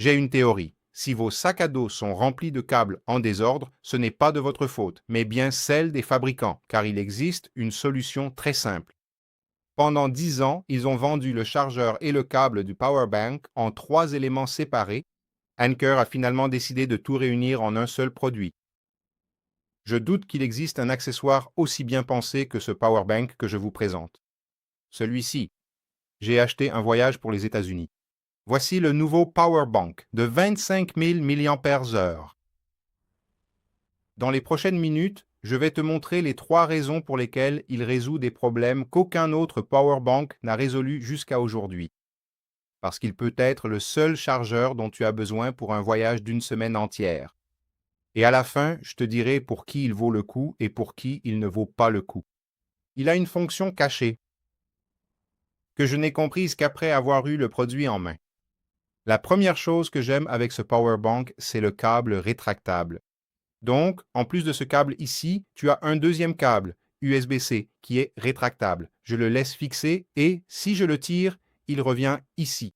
J'ai une théorie. Si vos sacs à dos sont remplis de câbles en désordre, ce n'est pas de votre faute, mais bien celle des fabricants, car il existe une solution très simple. Pendant 10 ans, ils ont vendu le chargeur et le câble du power bank en 3 éléments séparés. Anker a finalement décidé de tout réunir en un seul produit. Je doute qu'il existe un accessoire aussi bien pensé que ce power bank que je vous présente. Celui-ci. J'ai acheté un voyage pour les États-Unis. Voici le nouveau power bank de 25 000 mAh. Dans les prochaines minutes, je vais te montrer les 3 raisons pour lesquelles il résout des problèmes qu'aucun autre power bank n'a résolus jusqu'à aujourd'hui. Parce qu'il peut être le seul chargeur dont tu as besoin pour un voyage d'une semaine entière. Et à la fin, je te dirai pour qui il vaut le coup et pour qui il ne vaut pas le coup. Il a une fonction cachée que je n'ai comprise qu'après avoir eu le produit en main. La première chose que j'aime avec ce power bank, c'est le câble rétractable. Donc, en plus de ce câble ici, tu as un deuxième câble, USB-C, qui est rétractable. Je le laisse fixer et, si je le tire, il revient ici.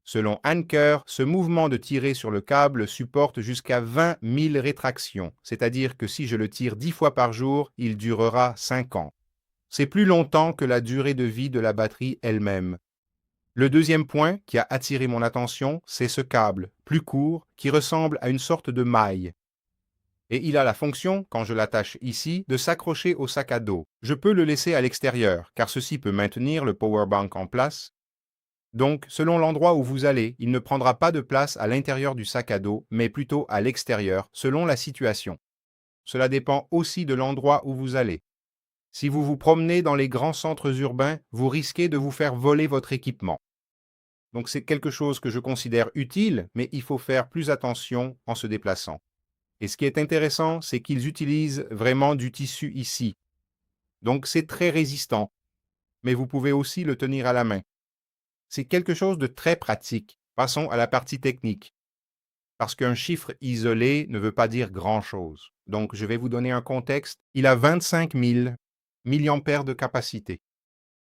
Selon Anker, ce mouvement de tirer sur le câble supporte jusqu'à 20 000 rétractions, c'est-à-dire que si je le tire 10 fois par jour, il durera 5 ans. C'est plus longtemps que la durée de vie de la batterie elle-même. Le deuxième point qui a attiré mon attention, c'est ce câble, plus court, qui ressemble à une sorte de maille. Et il a la fonction, quand je l'attache ici, de s'accrocher au sac à dos. Je peux le laisser à l'extérieur, car ceci peut maintenir le powerbank en place. Donc, selon l'endroit où vous allez, il ne prendra pas de place à l'intérieur du sac à dos, mais plutôt à l'extérieur, selon la situation. Cela dépend aussi de l'endroit où vous allez. Si vous vous promenez dans les grands centres urbains, vous risquez de vous faire voler votre équipement. Donc c'est quelque chose que je considère utile, mais il faut faire plus attention en se déplaçant. Et ce qui est intéressant, c'est qu'ils utilisent vraiment du tissu ici. Donc c'est très résistant, mais vous pouvez aussi le tenir à la main. C'est quelque chose de très pratique. Passons à la partie technique. Parce qu'un chiffre isolé ne veut pas dire grand-chose. Donc je vais vous donner un contexte. Il a 25 000 mAh de capacité.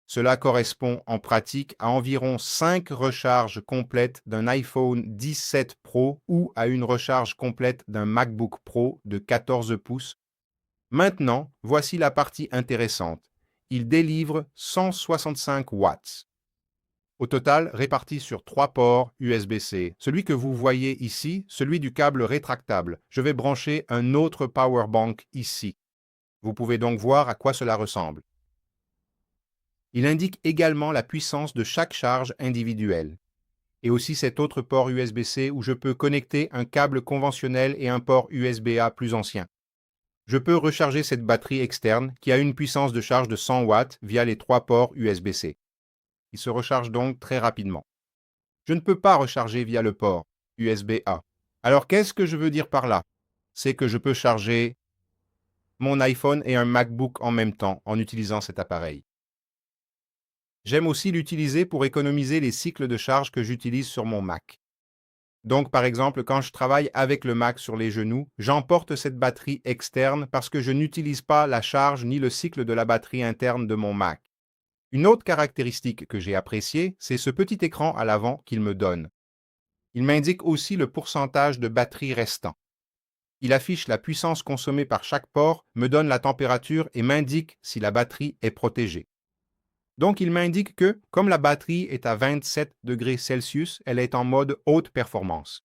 Cela correspond en pratique à environ 5 recharges complètes d'un iPhone 17 Pro ou à une recharge complète d'un MacBook Pro de 14 pouces. Maintenant, voici la partie intéressante. Il délivre 165 watts. Au total, répartis sur 3 ports USB-C. Celui que vous voyez ici, celui du câble rétractable. Je vais brancher un autre power bank ici. Vous pouvez donc voir à quoi cela ressemble. Il indique également la puissance de chaque charge individuelle. Et aussi cet autre port USB-C où je peux connecter un câble conventionnel et un port USB-A plus ancien. Je peux recharger cette batterie externe qui a une puissance de charge de 100 watts via les 3 ports USB-C. Il se recharge donc très rapidement. Je ne peux pas recharger via le port USB-A. Alors qu'est-ce que je veux dire par là? C'est que je peux charger mon iPhone et un MacBook en même temps en utilisant cet appareil. J'aime aussi l'utiliser pour économiser les cycles de charge que j'utilise sur mon Mac. Donc, par exemple, quand je travaille avec le Mac sur les genoux, j'emporte cette batterie externe parce que je n'utilise pas la charge ni le cycle de la batterie interne de mon Mac. Une autre caractéristique que j'ai appréciée, c'est ce petit écran à l'avant qu'il me donne. Il m'indique aussi le pourcentage de batterie restant. Il affiche la puissance consommée par chaque port, me donne la température et m'indique si la batterie est protégée. Donc, il m'indique que, comme la batterie est à 27 degrés Celsius, elle est en mode haute performance.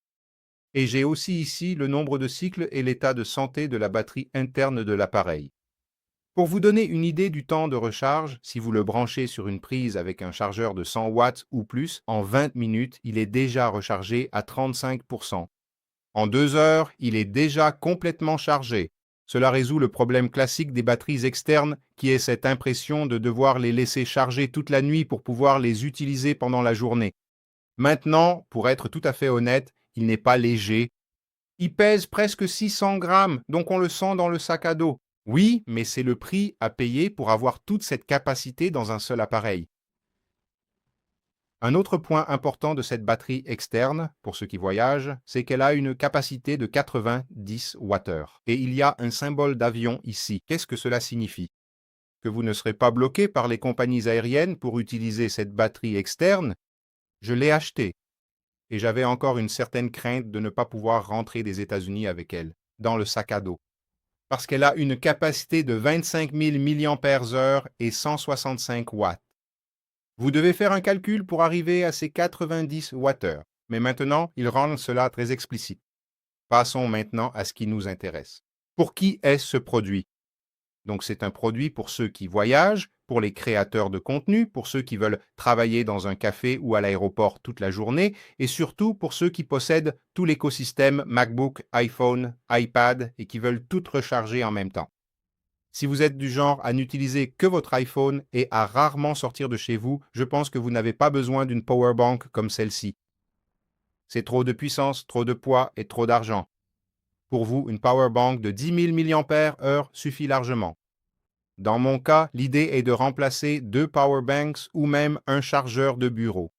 Et j'ai aussi ici le nombre de cycles et l'état de santé de la batterie interne de l'appareil. Pour vous donner une idée du temps de recharge, si vous le branchez sur une prise avec un chargeur de 100 watts ou plus, en 20 minutes, il est déjà rechargé à 35%. En 2 heures, il est déjà complètement chargé. Cela résout le problème classique des batteries externes qui est cette impression de devoir les laisser charger toute la nuit pour pouvoir les utiliser pendant la journée. Maintenant, pour être tout à fait honnête, il n'est pas léger. Il pèse presque 600 grammes, donc on le sent dans le sac à dos. Oui, mais c'est le prix à payer pour avoir toute cette capacité dans un seul appareil. Un autre point important de cette batterie externe, pour ceux qui voyagent, c'est qu'elle a une capacité de 90 Wh. Et il y a un symbole d'avion ici. Qu'est-ce que cela signifie? Que vous ne serez pas bloqué par les compagnies aériennes pour utiliser cette batterie externe? Je l'ai achetée. et j'avais encore une certaine crainte de ne pas pouvoir rentrer des États-Unis avec elle, dans le sac à dos, parce qu'elle a une capacité de 25 000 mAh et 165 watts. Vous devez faire un calcul pour arriver à ces 90 Wh, mais maintenant, ils rendent cela très explicite. Passons maintenant à ce qui nous intéresse. Pour qui est ce produit? Donc, c'est un produit pour ceux qui voyagent, pour les créateurs de contenu, pour ceux qui veulent travailler dans un café ou à l'aéroport toute la journée, et surtout pour ceux qui possèdent tout l'écosystème MacBook, iPhone, iPad et qui veulent tout recharger en même temps. Si vous êtes du genre à n'utiliser que votre iPhone et à rarement sortir de chez vous, je pense que vous n'avez pas besoin d'une power bank comme celle-ci. C'est trop de puissance, trop de poids et trop d'argent. Pour vous, une power bank de 10 000 mAh suffit largement. Dans mon cas, l'idée est de remplacer 2 power banks ou même un chargeur de bureau.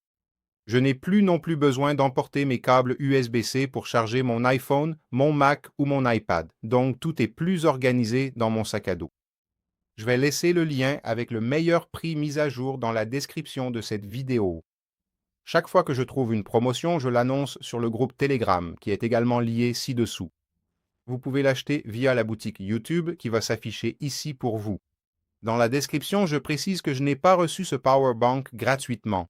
Je n'ai plus non plus besoin d'emporter mes câbles USB-C pour charger mon iPhone, mon Mac ou mon iPad, donc tout est plus organisé dans mon sac à dos. Je vais laisser le lien avec le meilleur prix mis à jour dans la description de cette vidéo. Chaque fois que je trouve une promotion, je l'annonce sur le groupe Telegram, qui est également lié ci-dessous. Vous pouvez l'acheter via la boutique YouTube qui va s'afficher ici pour vous. Dans la description, je précise que je n'ai pas reçu ce Power Bank gratuitement.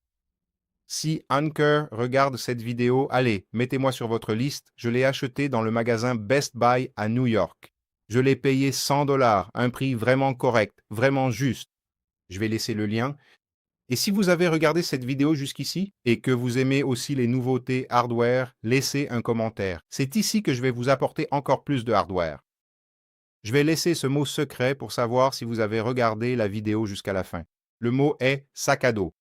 Si Anker regarde cette vidéo, allez, mettez-moi sur votre liste, je l'ai acheté dans le magasin Best Buy à New York. Je l'ai payé 100 $, un prix vraiment correct, vraiment juste. Je vais laisser le lien. Et si vous avez regardé cette vidéo jusqu'ici et que vous aimez aussi les nouveautés hardware, laissez un commentaire. C'est ici que je vais vous apporter encore plus de hardware. Je vais laisser ce mot secret pour savoir si vous avez regardé la vidéo jusqu'à la fin. Le mot est sac à dos.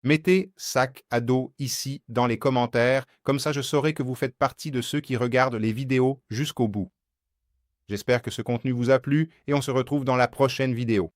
Mettez sac à dos ici dans les commentaires, comme ça je saurai que vous faites partie de ceux qui regardent les vidéos jusqu'au bout. J'espère que ce contenu vous a plu et on se retrouve dans la prochaine vidéo.